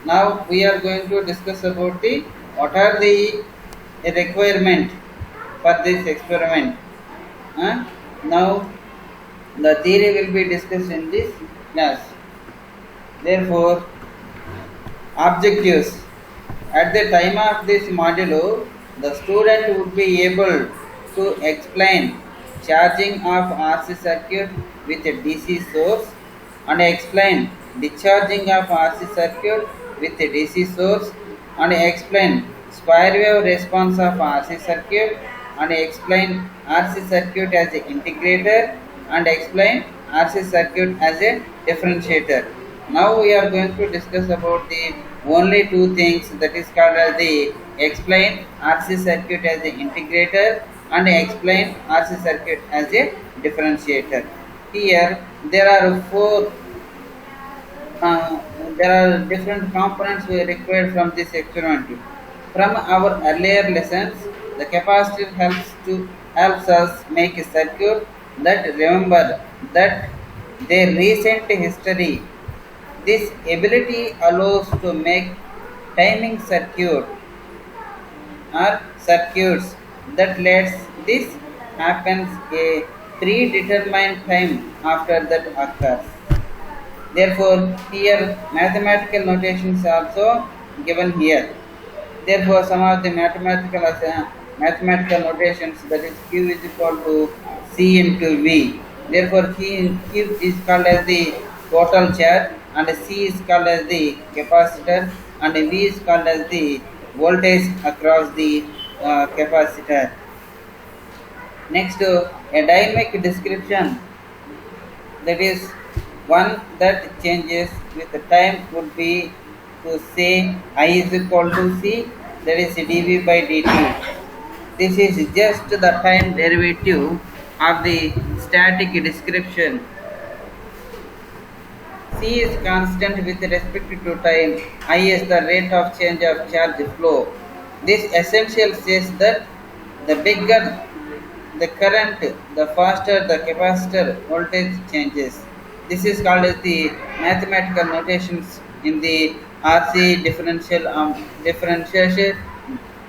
Now we are going to discuss about the what are the requirement for this experiment. Huh? Now the theory will be discussed in this class. Therefore, objectives. At the time of this module, the student would be able to explain charging of RC circuit with a DC source and explain discharging of RC circuit with a DC source and explain square wave response of RC circuit and explain RC circuit as an integrator and explain RC circuit as a differentiator. Now we are going to discuss about the only two things, that is called as the explain RC circuit as an integrator and explain RC circuit as a differentiator. Here there are uh, there are different components we required from this experiment. From our earlier lessons, the capacitor helps us make a circuit that remember that their recent history. This ability allows to make timing circuits that lets this happens a predetermined time after that occurs. Therefore, here mathematical notations are also given here. Therefore, some of the mathematical notations, that is Q is equal to C into V. Therefore, Q is called as the total charge and C is called as the capacitor and V is called as the voltage across the capacitor. Next, a dynamic description, that is one that changes with the time would be to say I is equal to C, that is dV by dt. This is just the time derivative of the static description. C is constant with respect to time. I is the rate of change of charge flow. This essentially says that the bigger the current, the faster the capacitor voltage changes. This is called as the mathematical notations in the RC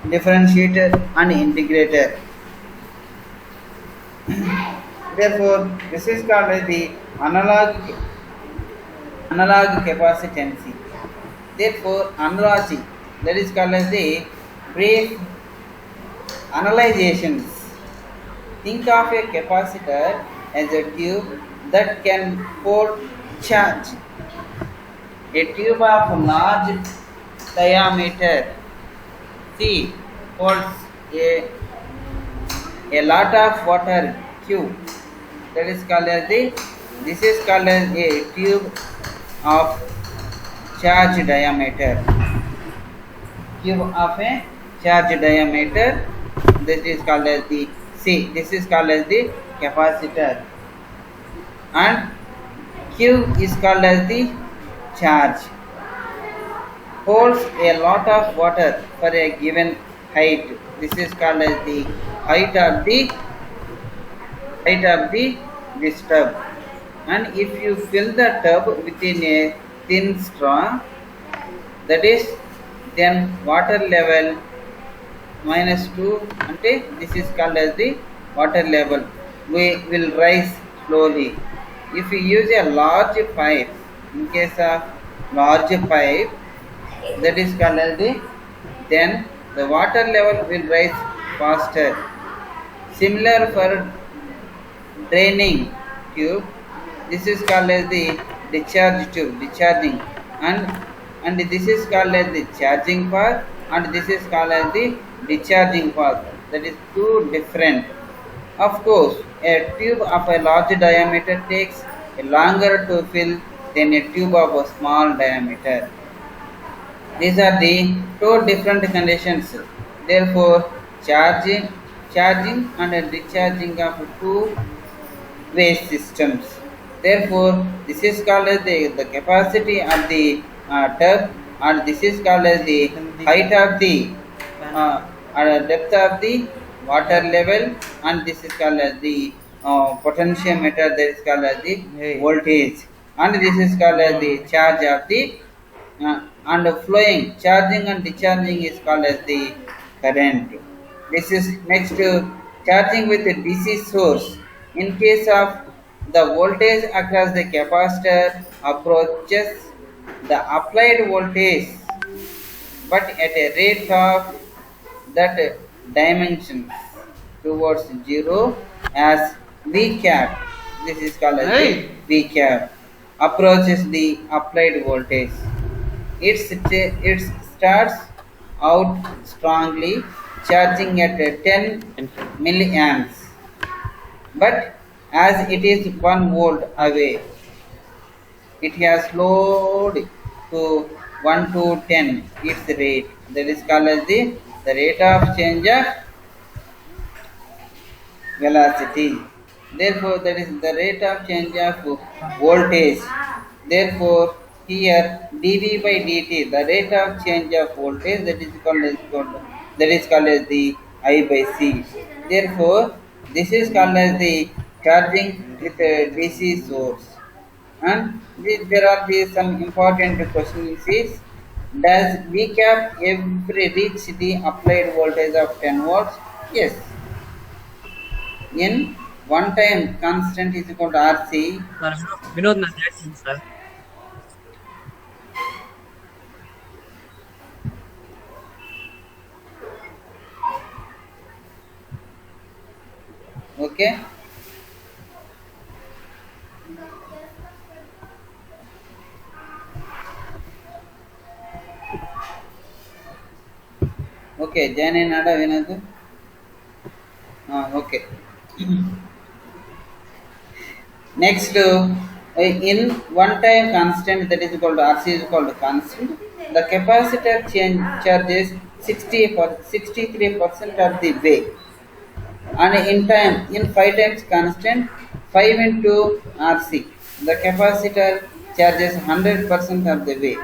differentiator and integrator. Therefore, this is called as the analog capacitance. Therefore, analogy, that is called as the brief analyzations. Think of a capacitor as a tube that can hold charge. A tube of large diameter C holds a lot of water Q. That is called as this is called as a tube of charge diameter. Tube of a charge diameter. This is called as the C. This is called as the capacitor. And Q is called as the charge. Holds a lot of water for a given height. This is called as the height of this tub. And if you fill the tub within a thin straw, that is then water level -2, ante this is called as the water level will rise slowly. If you use a large pipe, in case of large pipe, that is called as then the water level will rise faster. Similar for draining tube, this is called as the discharge tube, discharging, and this is called as the charging path, and this is called as the discharging path. That is two different. Of course, a tube of a large diameter takes longer to fill than a tube of a small diameter. These are the two different conditions. Therefore, charging and discharging of two waste systems. Therefore, this is called as the capacity of the tub, and this is called as the height of the depth of the water level, and this is called as the potentiometer, that is called as the voltage, and this is called as the charge of the and flowing charging and discharging is called as the current. This is next to charging with a DC source. In case of the voltage across the capacitor approaches the applied voltage but at a rate of that dimensions towards zero as V cap. This is called as the Hey, V cap. Approaches the applied voltage. It starts out strongly, charging at 10 milliamps, but as it is 1 volt away, it has slowed to 1 to 10 its rate. That is called as the rate of change of velocity. Therefore, that is the rate of change of voltage. Therefore, here dV by dt, the rate of change of voltage, that is called as the I by C. Therefore, this is called as the charging with a DC source. And there are some important questions is, does V cap ever reach the applied voltage of 10 volts? Yes. In one time constant is equal to RC. sir, Vinod Nandiyat, sir. Okay. Okay. Jane Nada Vinadu. Okay. Next, in one time constant that is called RC is called constant. The capacitor charges 63% of the way, and in time in 5 times constant 5 into RC, the capacitor charges 100% of the way.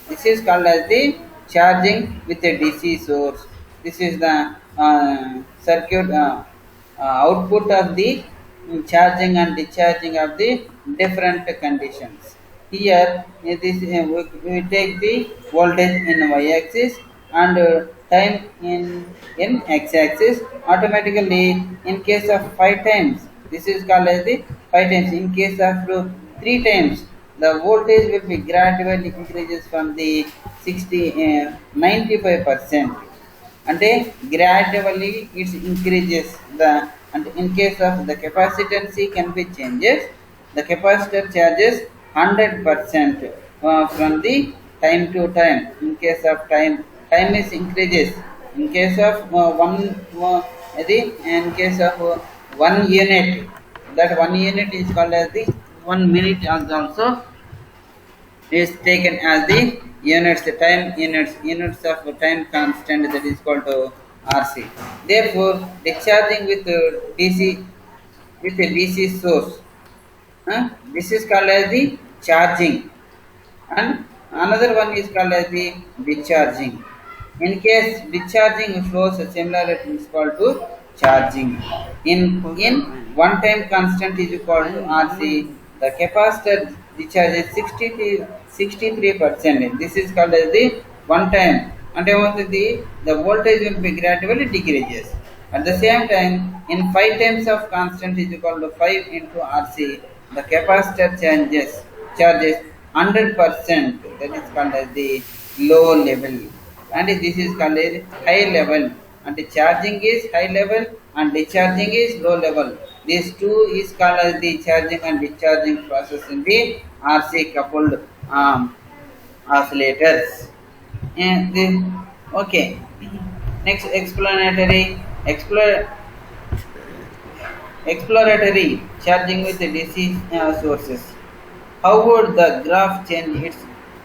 This is called as the charging with a DC source. This is the circuit output of the charging and discharging of the different conditions. Here, we take the voltage in y-axis and time in x-axis. Automatically, in case of 5 times, this is called as the 5 times. In case of 3 times, the voltage will be gradually increases from the 95%, and gradually it increases the, and in case of the capacitance can be changes, the capacitor charges 100% from the time to time. In case of time is increases. In case of in case of 1 unit, that 1 unit is called as the 1 minute also is taken as the units of time constant, that is called to RC. Therefore, discharging with DC with a DC source, this is called as the charging, and another one is called as the discharging. In case discharging flows similar, it is called to charging. In one time constant is equal to RC, the capacitor discharges 63%. This is called as the one time. And the voltage will be gradually decreases. At the same time, in 5 times of constant is equal to 5 into RC, the capacitor charges 100%. That is called as the low level, and this is called as high level. And the charging is high level and discharging is low level. These two is called as the charging and discharging process in the RC coupled oscillators. And okay, next exploratory charging with the DC sources. How would the graph change its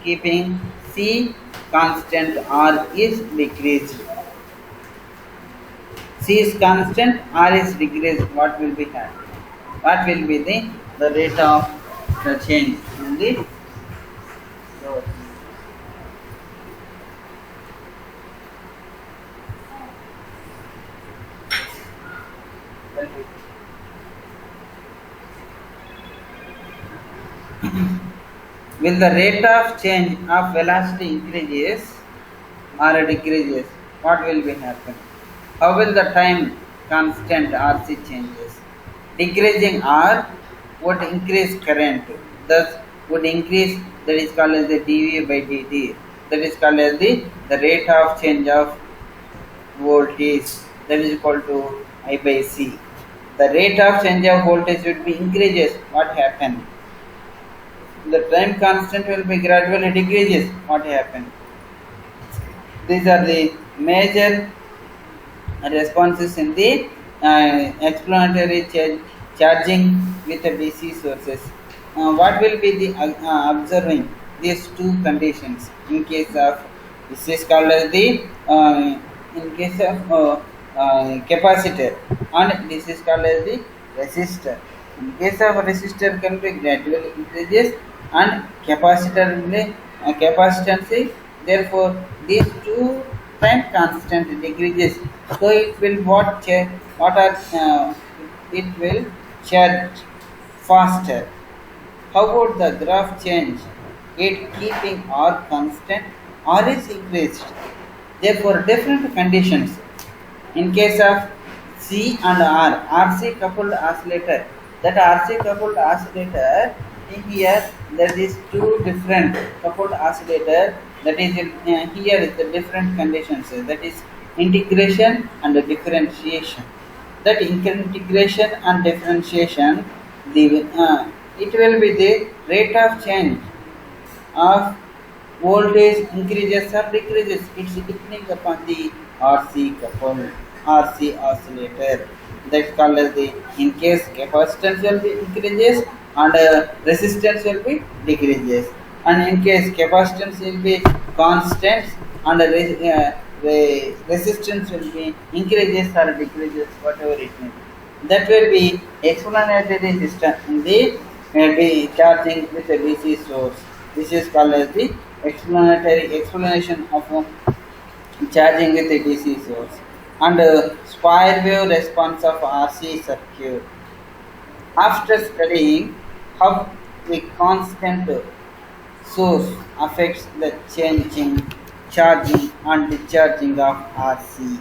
keeping C constant or is decreased? C is constant, R is decreased. What will be had? What will be the rate of the change in the source? Will the rate of change of velocity increases or decreases? What will be happen? How will the time constant RC changes? Decreasing R would increase current, thus would increase, that is called as the dV by dt. That is called as the rate of change of voltage, that is equal to I by C. The rate of change of voltage would be increases. What happen? The time constant will be gradually decreases. What happen? These are the major responses in the explanatory charging with the DC sources. What will be the observing these two conditions in case of, this is called as the in case of capacitor, and this is called as the resistor. In case of resistor can be gradually increases and capacitor will be capacitance is, therefore these two time constant decreases, so it will what are it will charge faster. How about the graph change? It keeping R constant, R is increased. Therefore, different conditions. In case of C and R, RC coupled oscillator, that RC coupled oscillator, in here there is two different coupled oscillator, that is here is the different conditions, that is integration and the differentiation. That integration and differentiation, the it will be the rate of change of voltage increases or decreases. It's depending upon the RC coupled RC oscillator. That's called as the, in case capacitance will be increases and resistance will be decreases. And in case capacitance will be constant and the resistance will be increases or decreases, whatever it may be. That will be explanatory system in the be charging with a DC source. This is called as the explanatory explanation of charging with a DC source. And square wave response of RC circuit. After studying how the constant source affects the changing, charging and discharging of RC,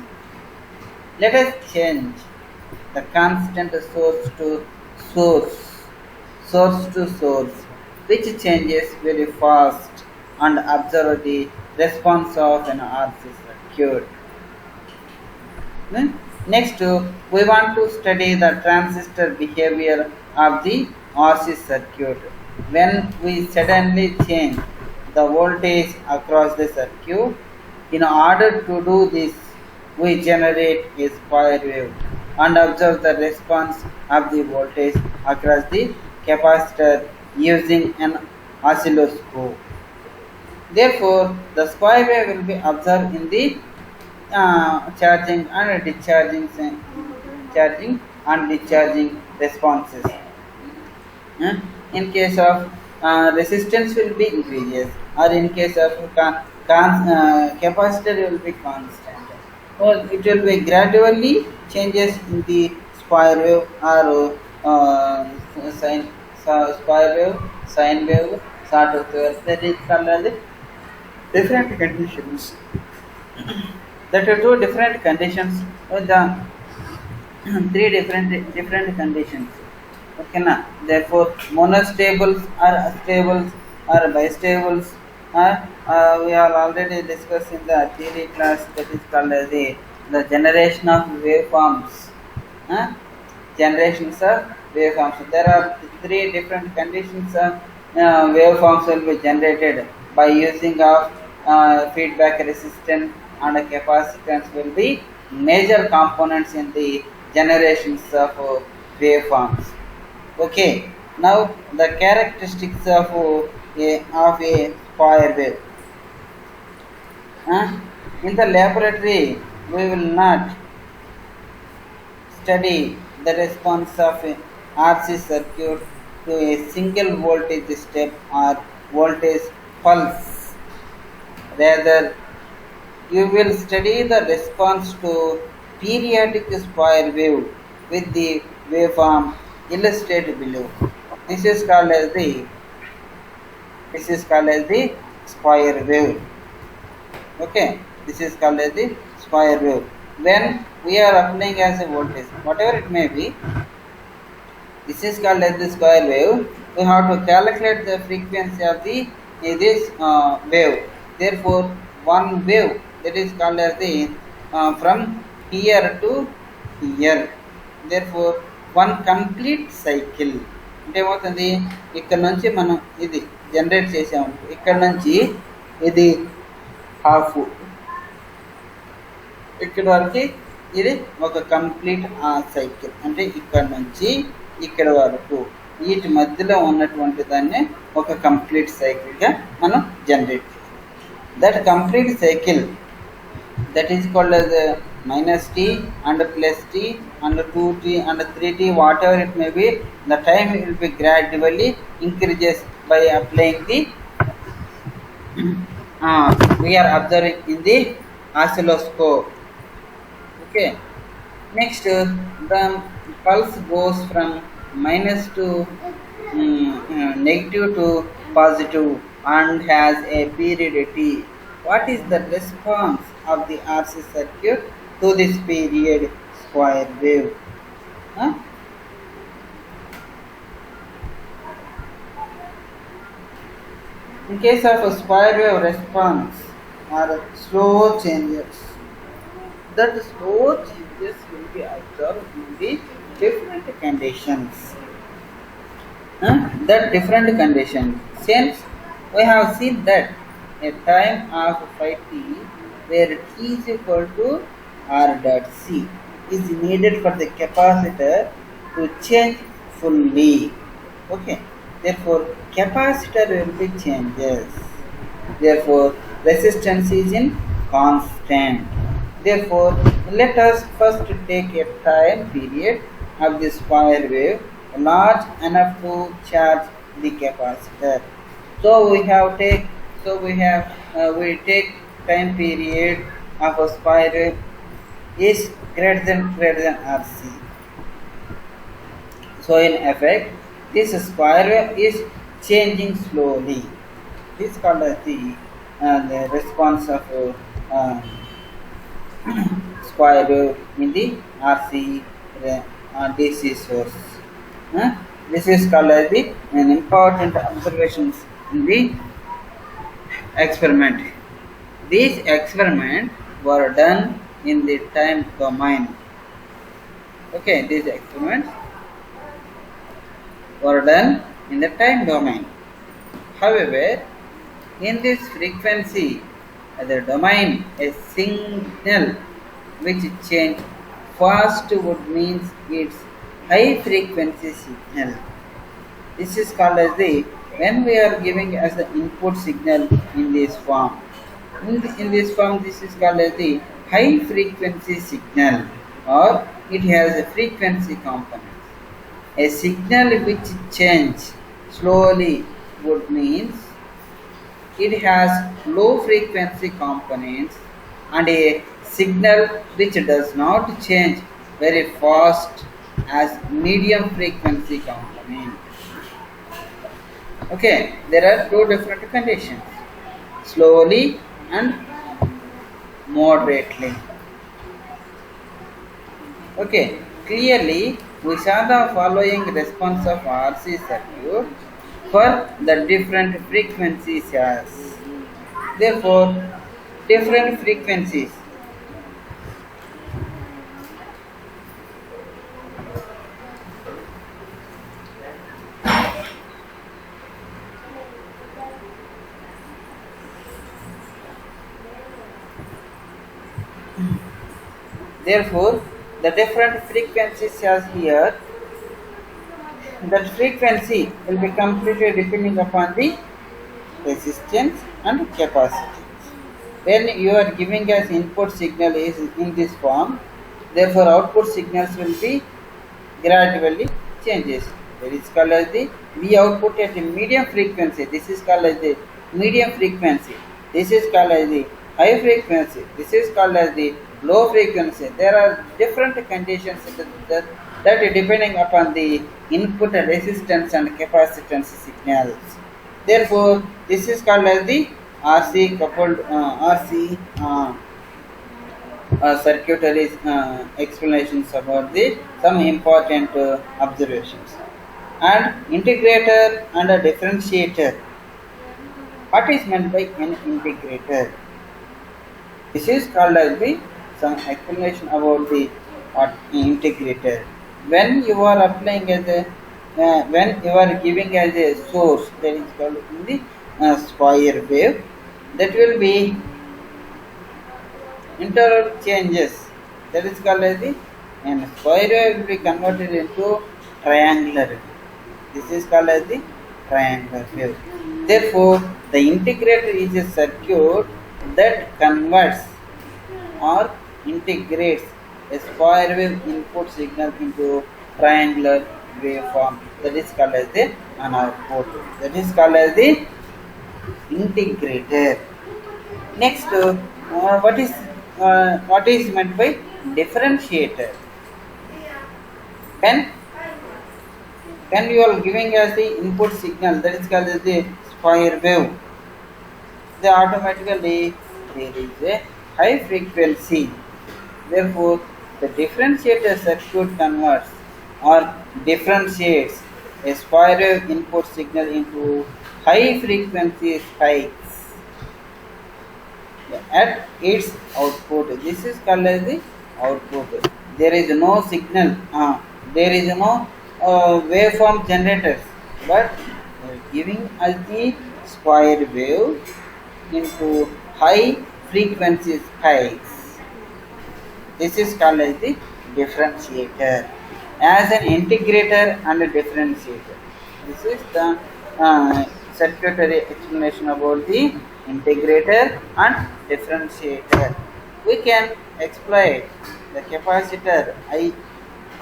let us change the constant source, source to source, which changes very fast, and observe the response of an RC circuit. Next, we want to study the transistor behavior of the RC circuit. When we suddenly change the voltage across the circuit, in order to do this, we generate a square wave and observe the response of the voltage across the capacitor using an oscilloscope. Therefore, the square wave will be observed in the charging and discharging responses. In case of resistance will be increases, or in case of capacitor will be constant. Well, it will be gradually changes in the square wave or square wave, sine wave, sawtooth wave. That is called as different conditions. That are two different conditions with the three different conditions. Okay, na? Therefore, monostables or astables or bistables are we are already discussed in the theory class, that is called as the generation of waveforms. Generations of waveforms. There are three different conditions of waveforms will be generated by using of feedback resistance and capacitance will be major components in the generations of waveforms. Okay, now the characteristics of a square wave. In the laboratory, we will not study the response of a RC circuit to a single voltage step or voltage pulse. Rather, you will study the response to periodic square wave with the waveform illustrated below. This is called as the This is called as the square wave. Okay, this is called as the square wave. When we are applying as a voltage, whatever it may be, this is called as the square wave. We have to calculate the frequency of the this wave. Therefore, one wave that is called as the from here to here. Therefore, one complete cycle. అంటే ఏమవుతుంది, ఇక్కడ నుంచి మనం ఇది generate చేసాము, ఇక్కడ నుంచి ఇది హాఫ్, ఇక్కడ వరకు ఇది ఒక కంప్లీట్ సైకిల్. అంటే ఇక్కడ నుంచి ఇక్కడ వరకు వీటి మధ్యలో ఉన్నటువంటి దాన్ని ఒక కంప్లీట్ సైకిల్గా మనం జనరేట్ చేస్తాం. That complete cycle that is called as minus t and plus t and 2t and 3t, whatever it may be, the time will be gradually increases by applying the we are observing in the oscilloscope. Okay, next the pulse goes from minus to negative to positive and has a period t. What is the response of the RC circuit to this period square wave? Huh? In case of a square wave response are slow changes. That slow changes will be observed in the different conditions. That different conditions. Since we have seen that a time of 5t where t is equal to r dot c is needed for the capacitor to change fully. Okay, therefore capacitor will be changes. Therefore resistance is in constant. Therefore let us first take a time period of the square wave large enough to charge the capacitor. So we take time period of a square wave is greater than RC. So in effect, this square wave is changing slowly. This is called as the response of square wave in the RC DC source. This is called as an important observations in the experiment. These experiments were done in the time domain. Okay, these experiments were done in the time domain. However, in this frequency, the domain, a signal which change fast would means it's high frequency signal. This is called as the, when we are giving as the input signal in this form. In this form, this is called as the high frequency signal, or it has a frequency component. A signal which change slowly would means it has low frequency components, and a signal which does not change very fast as medium frequency component. Okay, there are two different conditions, slowly and moderately. Okay, clearly we saw the following response of RC circuit for the different frequencies as. Therefore, different frequencies. Therefore, the different frequencies as here, that frequency will be completely depending upon the resistance and capacitance. When you are giving as input signal is in this form, therefore output signals will be gradually changes. That is called as the V output at a medium frequency. This is called as the medium frequency. This is called as the high frequency. This is called as the low frequency. There are different conditions that depending upon the input resistance and capacitance signals. Therefore, this is called as the RC coupled RC circuitry explanations about the some important observations. And integrator and a differentiator. What is meant by an integrator? This is called as the some explanation about the what integrator. When you are applying as a when you are giving as a source, that is called in the square wave, that will be interrupt changes, that is called as the and square wave will be converted into triangular wave. This is called as the triangular wave. Therefore, the integrator is a circuit that converts or integrates a square wave input signal into triangular waveform. That is called as the an output. That is called as the integrator. Next, what is meant by differentiator? When you are giving us the input signal, that is called as the square wave, then automatically there is a high frequency. Therefore, the differentiator circuit converts or differentiates a square wave input signal into high frequency spikes at its output. This is called as the output. There is no signal, there is no waveform generators, but giving us the square wave into high frequency spikes. This is called as the differentiator. As an integrator and a differentiator. This is the circuitry explanation about the integrator and differentiator. We can exploit the capacitor I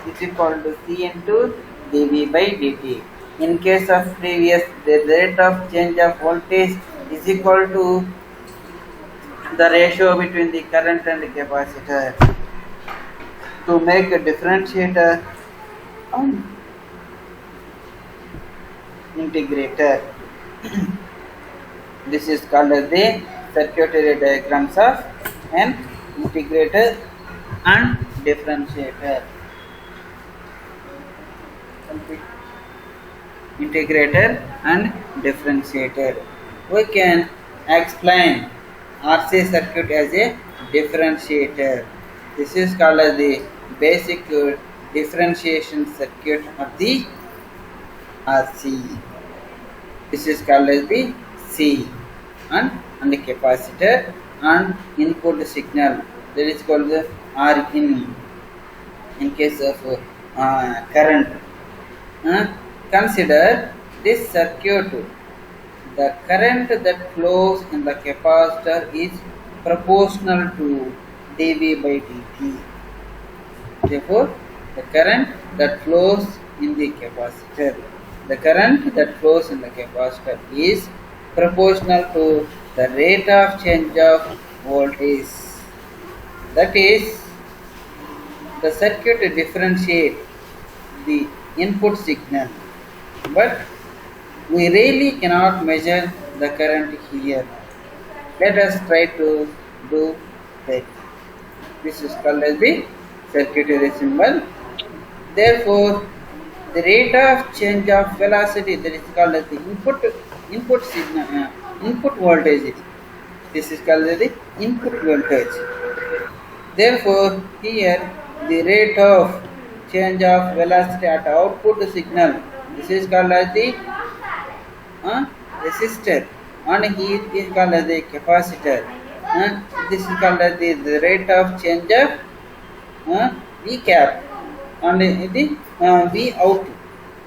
is equal to C into dV by dt. In case of previous, the rate of change of voltage is equal to the ratio between the current and the capacitor. To make a differentiator and integrator, this is called as the circuitry diagrams of an integrator and differentiator. Integrator and differentiator. We can explain RC circuit as a differentiator. This is called as the basic differentiation circuit of the RC. This is called as the C and the capacitor and input signal, that is called the R in case of current. Consider this circuit. The current that flows in the capacitor is proportional to dV by dt. Therefore, the current that flows in the capacitor, is proportional to the rate of change of voltage. That is, the circuit differentiates the input signal, but we really cannot measure the current here. Let us try to do that. This is called as the circuitry symbol. Therefore, the rate of change of velocity, that is called as the input signal, input voltage. This is called as the input voltage. Therefore, here the rate of change of velocity at output signal, this is called as the resistor, and here is called as the capacitor. This is called as the rate of change of V cap and the V out.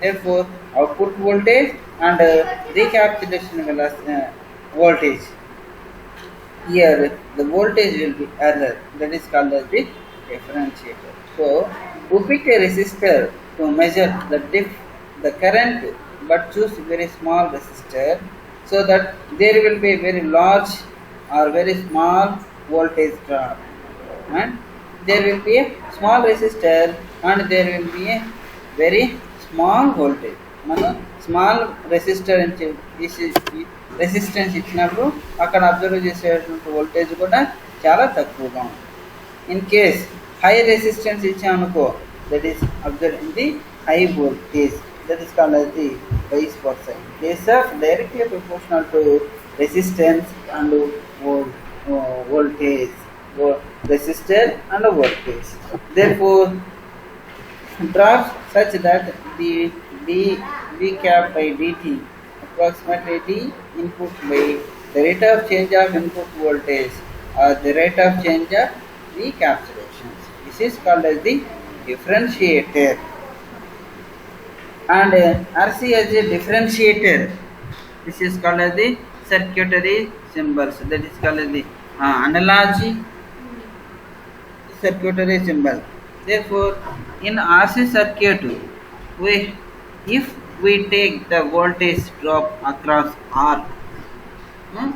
Therefore, output voltage and recapitulation velocity voltage. Here the voltage will be error, that is called as the differentiator. So, to pick a resistor to measure the current, but choose very small resistor, so that there will be very large or very small voltage drop, and there will be a small resistor and there will be a very small voltage, మనం small resistor resistance ఇచ్చినప్పుడు అక్కడ observe చేసేటువంటి voltage కూడా చాలా తక్కువగా ఉంటుంది. In case high resistance ఇచ్చామనుకో, that is observe in the high voltage, that is called as the vice versa. These are directly proportional to resistance and voltage, resistor and voltage. Therefore, drops such that the d cap by dt approximately d input by the rate of change of input voltage or the rate of change of the capsulations. This is called as the differentiator. And RC as a differentiator, this is called as the circuitry symbols, that is called as the analogy circuitry symbol. Therefore, in RC circuit, if we take the voltage drop across R,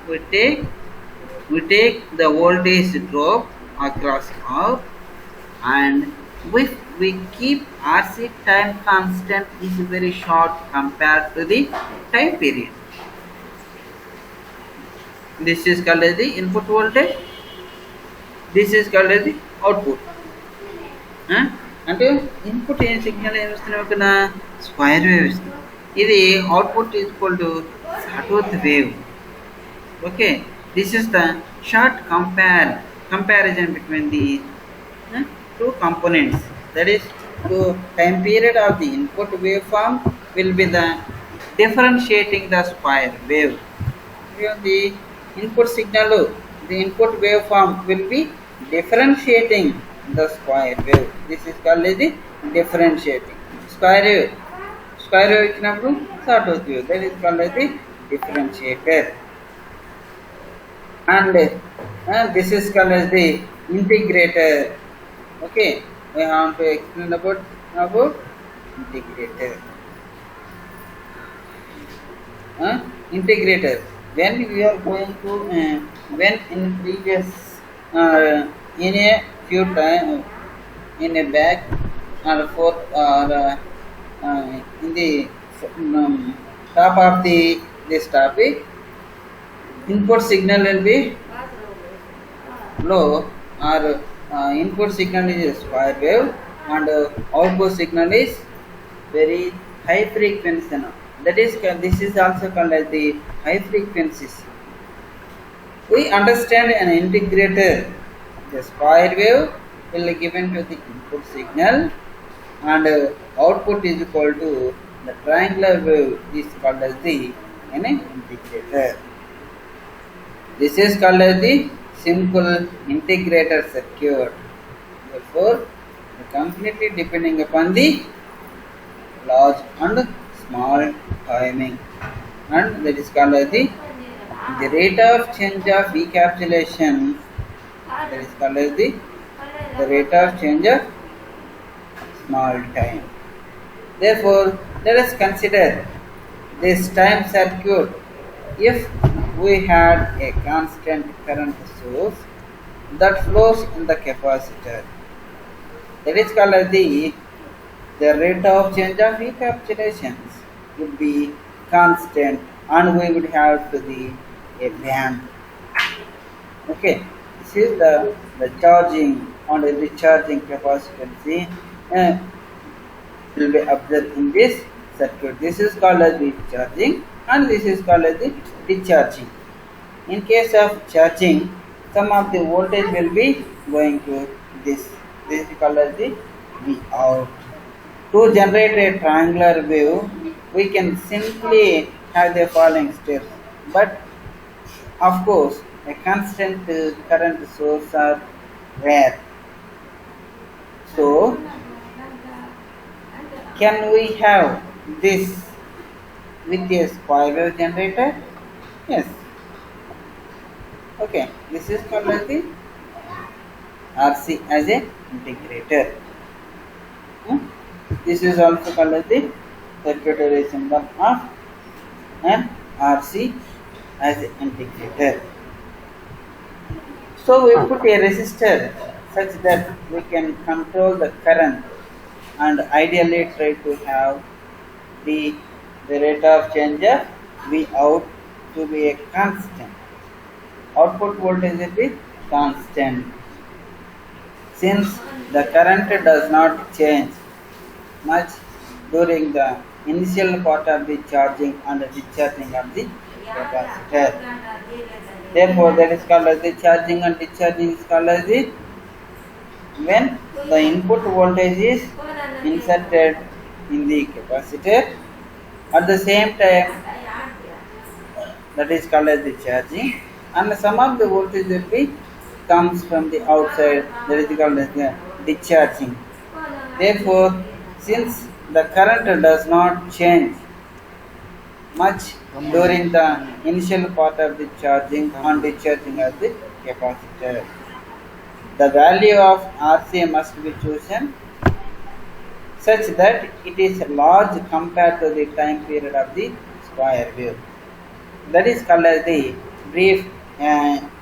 we take the voltage drop across R, and if we keep RC time constant is very short compared to the time period. This is called as the input voltage. This is called as the output. అంటే input ఏం signal ఏమి ఇస్తున్నాం కదా, square wave ఇస్తున్నాం. ఇది output is equal to sawtooth wave. Okay, this is the short comparison between the two components. That is, the time period of the input waveform will be the differentiating the square wave. The input signal, the input waveform will be differentiating the square wave. This is called as the differentiating square wave. Square wave ఇచ్చినప్పుడు sawtooth wave. That is called as the differentiator. And this is called as the integrator. Okay, we have to explain about integrator. Integrator, when we are going to when in previous in a few time in a back or forth or in the top of this topic, input signal will be low, or input signal is a square wave and output signal is very high frequency. That is, this is also called as the high frequencies. We understand an integrator. The square wave will be given to the input signal and output is equal to the triangular wave is called as the an integrator. This is called as the simple integrator circuit. Therefore, completely depending upon the large and small timing, and that is called as the rate of change of encapsulation. That is called as the rate of change of small time. Therefore, let us consider this time circuit. If we had a constant current source that flows in the capacitor, that is called as the rate of change of encapsulations would be constant, and we would have to the a band. Okay, this is the charging and the recharging capacity will be observed in this circuit. This is called as the charging and this is called as the discharging. In case of charging, some of the voltage will be going to this. This is called as the V out. To generate a triangular wave, we can simply have the following steps. But of course, a constant current source are rare. So, can we have this with a square wave generator? Yes. Okay, this is called as the RC as a integrator. This is also called as the circuitry symbol of an RC as an integrator. So we put a resistor such that we can control the current and ideally try to have the the rate of change of V out to be a constant. Output voltage will be constant. Since the current does not change much during the initial part of the charging and discharging of the capacitor. Therefore, that is called as the charging and discharging is called as the when the input voltage is inserted in the capacitor at the same time, that is called as the charging, and some of the voltage will be comes from the outside, that is called as the discharging. Therefore, since the current does not change much during the initial part of the charging and discharging of the capacitor, the value of RC must be chosen such that it is large compared to the time period of the square wave. That is called as the brief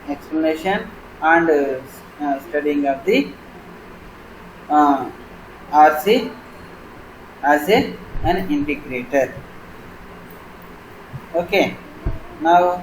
explanation and studying of the RC as an integrator. Okay, now